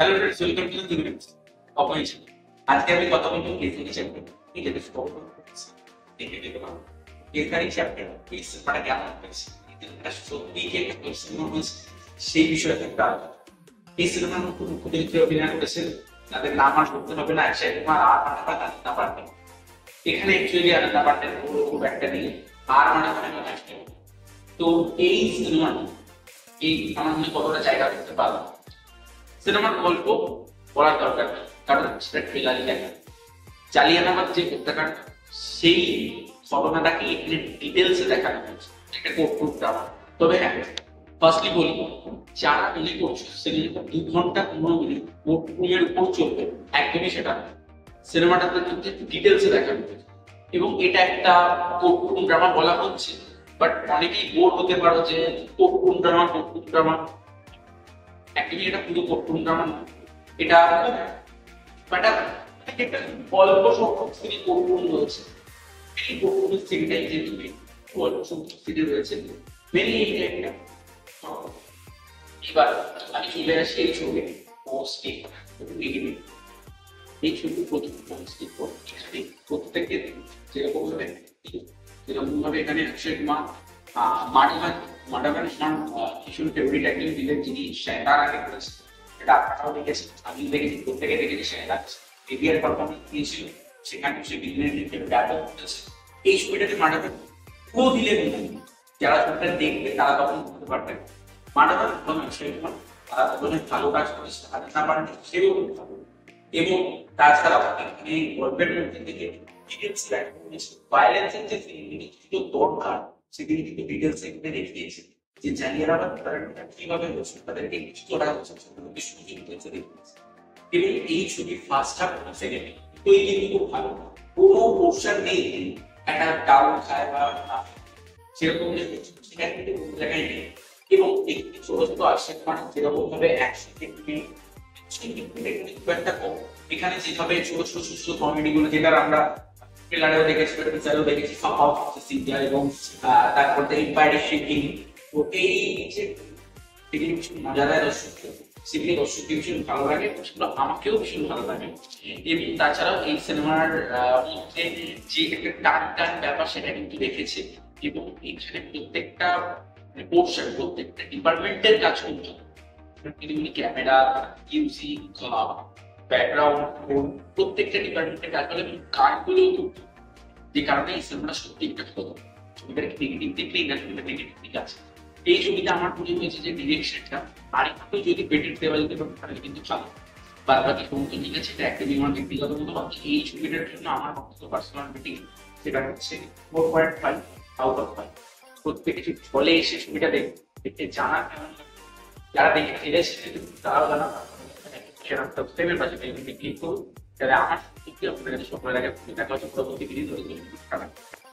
Hello friends, welcome to the new appoint. আজকে আমি কথা বলবো কেসিং চ্যাপ্টার। ঠিক আছে, দেখে দেখলাম কেসিং চ্যাপ্টার কেস মানে কেমন হয়েছে, এটা সত্যি কি একটা কোশ্চেন হয়েছে সেই বিষয়ে একটা এই সিনেমার মধ্যে মুখ্য চরিত্রে অভিনয় করেছেন, তাদের নাম আর করতে হবে না, একসাথে তোমার আর মানে পাতা না পারবে। এখানে অ্যাকচুয়ালি আলাদা পার্টের খুব একটা নেই, আর মানে যথেষ্ট। তো এই সিনেমা এই আমার মনে কতটা জায়গা করতে পারলাম। সিনেমার গল্প বলার দরকার নেই, কারণ সেটা ট্রেলারই দেখা। জালিয়ানওয়ালাবাগ যে হত্যাকাণ্ড, সেই ঘটনাটাকে এখানে ডিটেলসে দেখানো হয়েছে, একটা কোর্ট ড্রামা। তবে হ্যাঁ, ফার্স্টলি বলি, যারা মনে করছো সিনেমাটা 2 ঘন্টা 15 মিনিট কোর্টরুমের উপর চলবে, একদমই সেটা না। সিনেমাটাতে কিন্তু ডিটেলসে দেখানো হয়েছে এবং এটা একটা কোর্টরুম ড্রামা বলা হচ্ছে, বাট অনেকেই বোর হতে পারো যে কোর্টরুম ড্রামা। একদমই এটা পুরো কোর্টরুম ড্রামা না, এটা বাট একটা অল্প সংখ্যক সিনে কোর্টরুম রয়েছে। এই কোর্টরুম সিনটাই যে তুমি অল্প সংখ্যক সিনে রয়েছে মেনলি এটা একটা। এবার আমি চলে আসি এই ছবি পোস্টিং নেগেটিভ। এই ছবি প্রথম পোস্টিং এখানে প্রত্যেকের যেরকম ভাবে এখানে অক্ষয় কুমার মাডাভান মাডাভান খান ভীষণ ফেভারিট একজন ভিলেন, যিনি শ্যাতার আগে করেছে। এটা আপনারাও দেখেছেন, আমিও দেখেছি, প্রত্যেকে দেখেছি। শ্যাতার এভিয়ার পারফরমেন্স দিয়েছিল, সেখানে সে ভিলেনের ক্ষেত্রে ব্যাপক করেছে। এই ছবিটাতে মাডাভান পুরো ভিলেন, যারা ছবিটা দেখবে তারা তখন বুঝতে পারবেন মাডাভান এবং অক্ষয় কুমার তারা দুজনে ভালো কাজ করেছে, তাদের না পারেন সেও ভালো। এবং তাছাড়াও এখানে গল্পের মধ্যে থেকে ডিটেলস ভায়োলেন্সের যে সিনগুলো দরকার সেগুলি কিন্তু ডিটেলস এখানে দেখিয়েছে, যে জালিয়ানওয়ালাবাগ হত্যাকাণ্ডটা কিভাবে হয়েছে, তাদেরকে কি করা হচ্ছে সেগুলো বেশ কিছু ডিটেলসে দেখিয়েছে। এবং এই ছবি ফার্স্ট হাফ সেকেন্ড তৈরি কিন্তু খুব ভালো, কোনো পোর্শন নেই একটা ডাউন খায় বা সেরকম সেখানে কিন্তু কোনো জায়গায় নেই। এবং একটি ছোট ছোট আশা মানে যেরকম ভাবে একসাথে একটা কম, এখানে যেভাবে ছোট ছোট ছোট ছোট কমেডি গুলো যেটা আমরা ট্রেলারেও দেখেছি, টিজারেও দেখেছি, ফাফাও সিনটা এবং তারপর এম্পায়ার শিপিং। তো এই যে সেগুলি ভীষণ মজা দেয় দর্শককে, সেগুলি দর্শককে ভীষণ ভালো লাগে, সেগুলো আমাকেও ভীষণ ভালো লাগে। এবং তাছাড়াও এই সিনেমার মধ্যে যে একটা টান টান ব্যাপার সেটা কিন্তু রেখেছে। এবং এখানে প্রত্যেকটা পোর্শন প্রত্যেকটা ডিপার্টমেন্টের কাজ করতে হবে। ক্যামেরা, মিউজিক, ব্যাকগ্রাউন্ড, প্রত্যেকটা ডিপার্টমেন্টের কাজ করে। গানগুলো খুব, যে কারণে এই সিনেমাটা সত্যি একটা ভালো। ছবিটার নেগেটিভ দেখলেই না ছবিটা নেগেটিভ দিক আছে। এই ছবিটা আমার মনে হয়েছে যে ডিরেকশনটা আরেকটু যদি বেটার দেওয়া যেতে পারে তাহলে কিন্তু ভালো। বাদ বাকি সমস্ত ঠিক আছে, এটা একটা আমার ব্যক্তিগত মতো ভাবছি। এই ছবিটার জন্য আমার বক্তব্য পার্সোনাল মিটিং সেটা হচ্ছে 4.5 আউট অফ 5। প্রত্যেকে ফলে এসে ছবিটা দেখতে জানা কেমন, যারা দেখে ফিরেছে তারাও জানা সেরকম সাবস্ক্রাইবের পাশে ক্লিক করুন, যাতে আমার আপনাদের সকলের আগে দেখা হচ্ছে পরবর্তী ভিডিও।